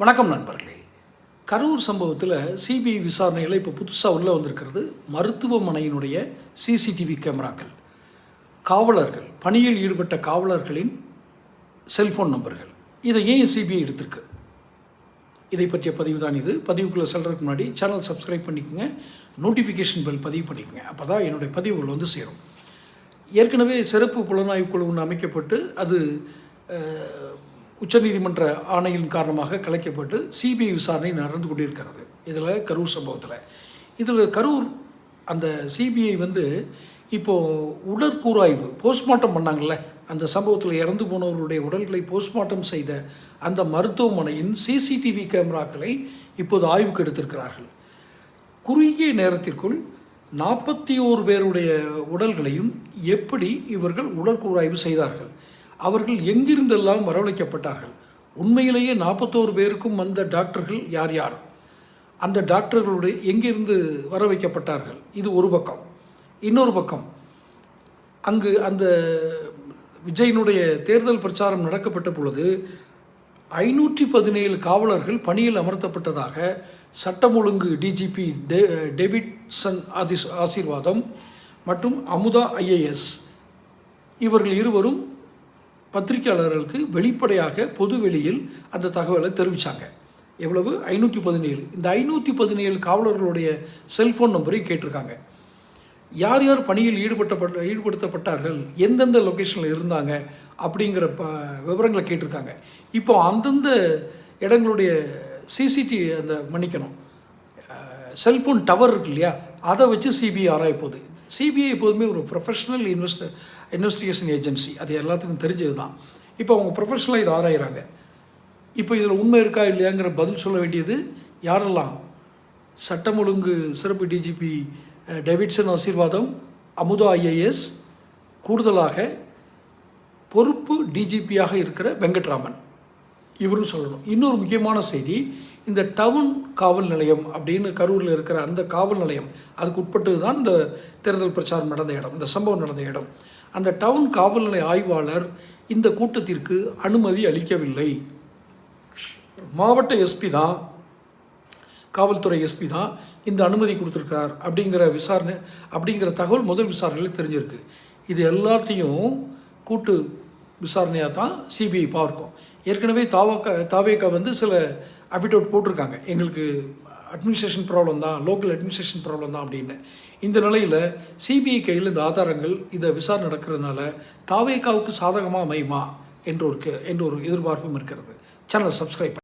வணக்கம் நண்பர்களே. கரூர் சம்பவத்தில் சிபிஐ விசாரணையில் இப்போ புதுசாக உள்ளே வந்திருக்கிறது மருத்துவமனையினுடைய சிசிடிவி கேமராக்கள், காவலர்கள், பணியில் ஈடுபட்ட காவலர்களின் செல்ஃபோன் நம்பர்கள். இதை ஏன் சிபிஐ எடுத்திருக்கு? இதை பற்றிய பதிவு தான் இது. பதிவுக்குள்ளே செல்றதுக்கு முன்னாடி சேனல் சப்ஸ்கிரைப் பண்ணிக்கோங்க, நோட்டிஃபிகேஷன் பெல் பதிவு பண்ணிக்கோங்க. அப்போ தான் என்னுடைய பதிவுகள் வந்து சேரும். ஏற்கனவே சிறப்பு புலனாய்வு குழு ஒன்று அமைக்கப்பட்டு அது உச்சநீதிமன்ற ஆணையின் காரணமாக கலைக்கப்பட்டு சிபிஐ விசாரணை நடந்து கொண்டிருக்கிறது. இதில் கரூர் சம்பவத்தில் கரூர் அந்த சிபிஐ வந்து இப்போது உடற்கூறாய்வு போஸ்ட்மார்ட்டம் பண்ணாங்கள்ல, அந்த சம்பவத்தில் இறந்து போனவர்களுடைய உடல்களை போஸ்ட்மார்ட்டம் செய்த அந்த மருத்துவமனையின் சிசிடிவி கேமராக்களை இப்போது ஆய்வுக்கு எடுத்திருக்கிறார்கள். குறுகிய நேரத்திற்குள் 41 பேருடைய உடல்களையும் எப்படி இவர்கள் உடற்கூறாய்வு செய்தார்கள், அவர்கள் எங்கிருந்தெல்லாம் வரவழைக்கப்பட்டார்கள், உண்மையிலேயே 41 பேருக்கும் வந்த டாக்டர்கள் யார் யார், அந்த டாக்டர்களுடைய எங்கிருந்து வர வைக்கப்பட்டார்கள், இது ஒரு பக்கம். இன்னொரு பக்கம் அங்கு அந்த விஜயனுடைய தேர்தல் பிரச்சாரம் நடக்கப்பட்ட பொழுது 517 காவலர்கள் பணியில் அமர்த்தப்பட்டதாக சட்டம் ஒழுங்கு டிஜிபி டேவிட்சன் ஆசீர்வாதம் மற்றும் அமுதா IAS இவர்கள் இருவரும் பத்திரிகையாளர்களுக்கு வெளிப்படையாக பொது வெளியில் அந்த தகவலை தெரிவித்தாங்க. எவ்வளவு? 517. இந்த 517 காவலர்களுடைய செல்ஃபோன் நம்பரையும் கேட்டிருக்காங்க. யார் யார் பணியில் ஈடுபடுத்தப்பட்டார்கள், எந்தெந்த லொக்கேஷனில் இருந்தாங்க அப்படிங்கிற விவரங்களை கேட்டிருக்காங்க. இப்போ அந்தந்த இடங்களுடைய சிசிடிவி அந்த செல்ஃபோன் டவர் இருக்கு இல்லையா, அதை வச்சு சிபிஐ ஆராயப்போகுது. சிபிஐ எப்போதுமே ஒரு ப்ரொஃபஷனல் இன்வெஸ்டிகேஷன் ஏஜென்சி, அது எல்லாத்துக்கும் தெரிஞ்சது தான். இப்போ அவங்க ப்ரொஃபஷனலாக இதை ஆராயிறாங்க. இப்போ இதில் உண்மை இருக்கா இல்லையாங்கிற பதில் சொல்ல வேண்டியது யாரெல்லாம்? சட்டம் ஒழுங்கு சிறப்பு டிஜிபி டேவிட்சன் ஆசீர்வாதம், அமுதா IAS, கூடுதலாக பொறுப்பு டிஜிபியாக இருக்கிற வெங்கட்ராமன், இவரும் சொல்லணும். இன்னொரு முக்கியமான செய்தி, இந்த டவுன் காவல் நிலையம் அப்படின்னு கரூரில் இருக்கிற அந்த காவல் நிலையம், அதுக்கு உட்பட்டு தான் இந்த தேர்தல் பிரச்சாரம் நடந்த இடம், இந்த சம்பவம் நடந்த இடம். அந்த டவுன் காவல் நிலைய ஆய்வாளர் இந்த கூட்டத்திற்கு அனுமதி அளிக்கவில்லை. மாவட்ட எஸ்பி தான், காவல்துறை எஸ்பி தான் இந்த அனுமதி கொடுத்துருக்கார் அப்படிங்கிற தகவல் முதல் விசாரணையில் தெரிஞ்சிருக்கு. இது எல்லாத்தையும் கூட்டு விசாரணையாக தான் சிபிஐ பார்க்கும். ஏற்கனவே தாவேகா வந்து சில அஃபிடவிட் போட்டிருக்காங்க, எங்களுக்கு அட்மினிஸ்ட்ரேஷன் ப்ராப்ளம் தான், லோக்கல் அட்மினிஸ்ட்ரேஷன் ப்ராப்ளம் தான் அப்படின்னு. இந்த நிலையில் சிபிஐ கையில் இந்த ஆதாரங்கள் இதை விசாரணை நடக்கிறதுனால தாவேகாவுக்கு சாதகமாக அமையுமா என்ற ஒரு எதிர்பார்ப்பும் இருக்கிறது. சேனலை சப்ஸ்கிரைப்